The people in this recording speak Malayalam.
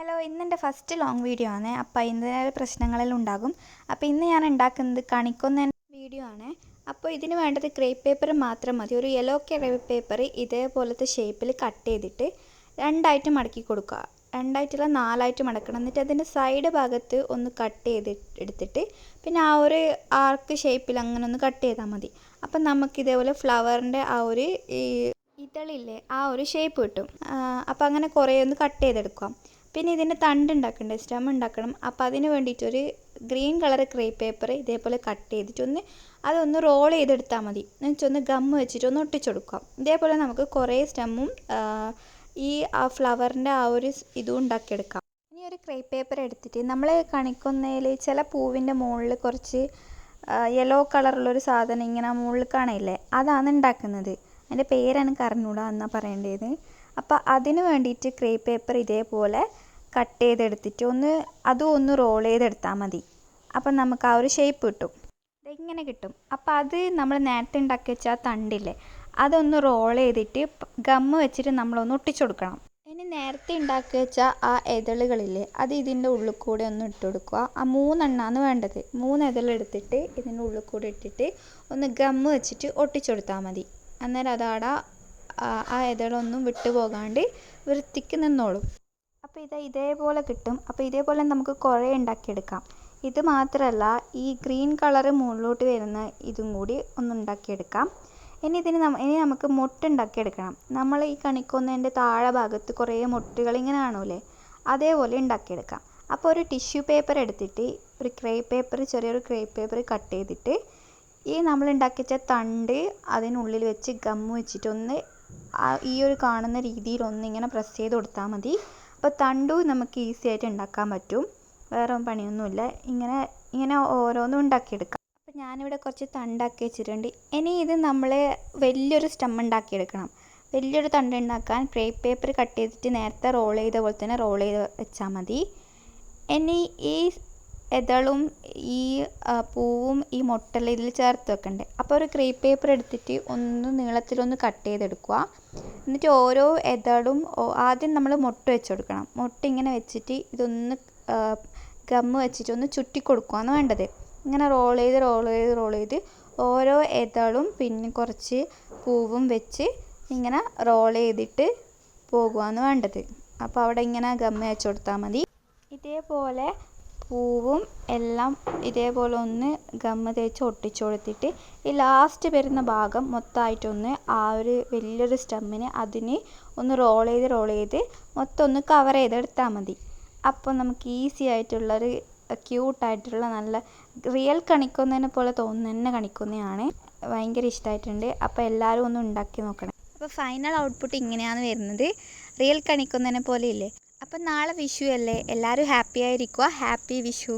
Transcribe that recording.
ഹലോ, ഇന്നെൻ്റെ ഫസ്റ്റ് ലോങ് വീഡിയോ ആണ്. അപ്പോൾ അതിൻ്റെതായ പ്രശ്നങ്ങളെല്ലാം ഉണ്ടാകും. അപ്പോൾ ഇന്ന് ഞാൻ ഉണ്ടാക്കുന്നത് കണിക്കൊന്ന വീഡിയോ ആണ്. അപ്പോൾ ഇതിന് വേണ്ടത് ക്രേപ്പ് പേപ്പർ മാത്രം മതി. ഒരു യെല്ലോ ക്രേപ്പ് പേപ്പർ ഇതേപോലത്തെ ഷേപ്പിൽ കട്ട് ചെയ്തിട്ട് രണ്ടായിട്ട് മടക്കി കൊടുക്കുക. രണ്ടായിട്ടുള്ള 4ആയിട്ട് മടക്കണം. എന്നിട്ട് അതിൻ്റെ സൈഡ് ഭാഗത്ത് ഒന്ന് കട്ട് എടുത്തിട്ട് പിന്നെ ആ ഒരു ആർക്ക് ഷേപ്പിൽ അങ്ങനെ ഒന്ന് കട്ട് ചെയ്താൽ മതി. അപ്പം നമുക്കിതേപോലെ ഫ്ലവറിൻ്റെ ആ ഒരു ഇതളില്ലേ, ആ ഒരു ഷേപ്പ് കിട്ടും. അപ്പോൾ അങ്ങനെ കുറേ ഒന്ന് കട്ട് ചെയ്തെടുക്കാം. പിന്നെ ഇതിൻ്റെ തണ്ട് ഉണ്ടാക്കണ്ടേ, സ്റ്റെം ഉണ്ടാക്കണം. അപ്പോൾ അതിന് വേണ്ടിയിട്ടൊരു ഗ്രീൻ കളർ ക്രേപ്പ് പേപ്പർ ഇതേപോലെ കട്ട് ചെയ്തിട്ടൊന്ന് അതൊന്ന് റോൾ ചെയ്തെടുത്താൽ മതി. എന്നിട്ടൊന്ന് ഗമ്മ് വെച്ചിട്ടൊന്ന് ഒട്ടിച്ചെടുക്കാം. ഇതേപോലെ നമുക്ക് കുറേ സ്റ്റെമ്മും ഈ ആ ഫ്ലവറിൻ്റെ ആ ഒരു ഇതും ഉണ്ടാക്കിയെടുക്കാം. ഇനി ഒരു ക്രേപ്പ് പേപ്പർ എടുത്തിട്ട് നമ്മൾ കണിക്കൊന്നയിൽ ചില പൂവിൻ്റെ മുകളിൽ കുറച്ച് യെല്ലോ കളറുള്ളൊരു സാധനം ഇങ്ങനെ മുകളിൽ കാണില്ലേ, അതാണ് ഉണ്ടാക്കുന്നത്. അതിൻ്റെ പേരെനിക്ക് അറിഞ്ഞൂടാ എന്നാണ് പറയേണ്ടത്. അപ്പോൾ അതിന് വേണ്ടിയിട്ട് ക്രേപ്പ് പേപ്പർ ഇതേപോലെ കട്ട് ചെയ്തെടുത്തിട്ട് അതും ഒന്ന് റോൾ ചെയ്തെടുത്താൽ മതി. അപ്പം നമുക്ക് ആ ഒരു ഷേപ്പ് കിട്ടും. ഇതെങ്ങനെ കിട്ടും. അപ്പോൾ അത് നമ്മൾ നേരത്തെ ഉണ്ടാക്കി വെച്ചാൽ തണ്ടില്ലേ, അതൊന്ന് റോൾ ചെയ്തിട്ട് ഗമ്മ് വെച്ചിട്ട് നമ്മളൊന്ന് ഒട്ടിച്ചു കൊടുക്കണം. ഇനി നേരത്തെ ഉണ്ടാക്കി വെച്ചാൽ ആ ഇതളുകളില്ലേ, അത് ഇതിൻ്റെ ഉള്ളിൽ കൂടെ ഒന്ന് ഇട്ട് കൊടുക്കുക. ആ 3 എണ്ണമാണ് വേണ്ടത്. 3 ഇതളെടുത്തിട്ട് ഇതിൻ്റെ ഉള്ളിൽ കൂടെ ഇട്ടിട്ട് ഒന്ന് ഗമ്മ് വെച്ചിട്ട് ഒട്ടിച്ചു കൊടുത്താൽ മതി. അന്നേരം അതവിടെ ആ ഇതളൊന്നും വിട്ടു പോകാണ്ട് വൃത്തിക്ക് നിന്നോളും. അപ്പോൾ ഇതേപോലെ കിട്ടും. അപ്പോൾ ഇതേപോലെ നമുക്ക് കുറേ ഉണ്ടാക്കിയെടുക്കാം. ഇത് മാത്രമല്ല, ഈ ഗ്രീൻ കളറ് മുകളിലോട്ട് വരുന്ന ഇതും കൂടി ഒന്ന് ഉണ്ടാക്കിയെടുക്കാം. ഇനി നമുക്ക് മൊട്ടുണ്ടാക്കിയെടുക്കണം. നമ്മൾ ഈ കണിക്കൊന്നേൻ്റെ താഴെ ഭാഗത്ത് കുറേ മൊട്ടുകൾ ഇങ്ങനെ കാണൂലേ, അതേപോലെ ഉണ്ടാക്കിയെടുക്കാം. അപ്പോൾ ഒരു ടിഷ്യൂ പേപ്പർ എടുത്തിട്ട് ഒരു ക്രേപ്പ് പേപ്പർ, ചെറിയൊരു ക്രേപ്പ് പേപ്പർ കട്ട് ചെയ്തിട്ട് ഈ നമ്മൾ ഉണ്ടാക്കി വെച്ച തണ്ട് അതിനുള്ളിൽ വെച്ച് ഗമ്മ് വെച്ചിട്ടൊന്ന് ഈ ഒരു കാണുന്ന രീതിയിൽ ഇങ്ങനെ പ്രസ് ചെയ്ത് കൊടുത്താൽ മതി. അപ്പോൾ തണ്ടും നമുക്ക് ഈസി ആയിട്ട് ഉണ്ടാക്കാൻ പറ്റും. വേറെ പണിയൊന്നുമില്ല. ഇങ്ങനെ ഓരോന്നും ഉണ്ടാക്കിയെടുക്കാം. അപ്പോൾ ഞാനിവിടെ കുറച്ച് തണ്ടാക്കി വെച്ചിട്ടുണ്ട്. ഇനി ഇത് നമ്മൾ വലിയൊരു സ്റ്റെം ഉണ്ടാക്കിയെടുക്കണം. വലിയൊരു തണ്ട് ഉണ്ടാക്കാൻ ക്രേപ്പ് പേപ്പർ കട്ട് ചെയ്തിട്ട് നേരത്തെ റോൾ ചെയ്ത പോലെ തന്നെ റോൾ ചെയ്ത് വെച്ചാൽ മതി. ഇനി ഈ ഇതളും ഈ പൂവും ഈ മൊട്ടെല്ലാം ഇതിൽ ചേർത്ത് വെക്കണ്ടേ. അപ്പോൾ ഒരു ക്രേപ്പ് പേപ്പർ എടുത്തിട്ട് നീളത്തിലൊന്ന് കട്ട് ചെയ്തെടുക്കുക. എന്നിട്ട് ഓരോ ഇതളും ആദ്യം നമ്മൾ മൊട്ട് വെച്ച് കൊടുക്കണം. മൊട്ട് ഇങ്ങനെ വെച്ചിട്ട് ഇതൊന്ന് ഗമ്മ് വെച്ചിട്ട് ഒന്ന് ചുറ്റി കൊടുക്കുകയാണ് വേണ്ടത്. ഇങ്ങനെ റോൾ ചെയ്ത് ഓരോ ഇതളും പിന്നെ കുറച്ച് പൂവും വെച്ച് ഇങ്ങനെ റോൾ ചെയ്തിട്ട് പോകുകയാണ് വേണ്ടത്. അപ്പോൾ അവിടെ ഇങ്ങനെ ഗമ്മ് വെച്ച് കൊടുത്താൽ മതി. ഇതേപോലെ പൂവും എല്ലാം ഇതേപോലെ ഒന്ന് ഗമ്മ് തേച്ച് ഒട്ടിച്ചു കൊടുത്തിട്ട് ഈ ലാസ്റ്റ് വരുന്ന ഭാഗം മൊത്തമായിട്ടൊന്ന് ആ ഒരു വലിയൊരു സ്റ്റെമ്മിന് അതിന് ഒന്ന് റോൾ ചെയ്ത് മൊത്തം ഒന്ന് കവർ ചെയ്തെടുത്താൽ മതി. അപ്പോൾ നമുക്ക് ഈസി ആയിട്ടുള്ളൊരു ക്യൂട്ടായിട്ടുള്ള നല്ല റിയൽ കണിക്കൊന്നതിനെ പോലെ തോന്നുന്ന കണിക്കൊന്നയാണ്. ഭയങ്കര ഇഷ്ടമായിട്ടുണ്ട്. അപ്പോൾ എല്ലാവരും ഒന്ന് ഉണ്ടാക്കി നോക്കണം. അപ്പോൾ ഫൈനൽ ഔട്ട്പുട്ട് ഇങ്ങനെയാണ് വരുന്നത്. റിയൽ കണിക്കൊന്നതിനെ പോലെ ഇല്ലേ. അപ്പം നാളെ വിഷു അല്ലേ, എല്ലാവരും ഹാപ്പി ആയിരിക്കുക. ഹാപ്പി വിഷു.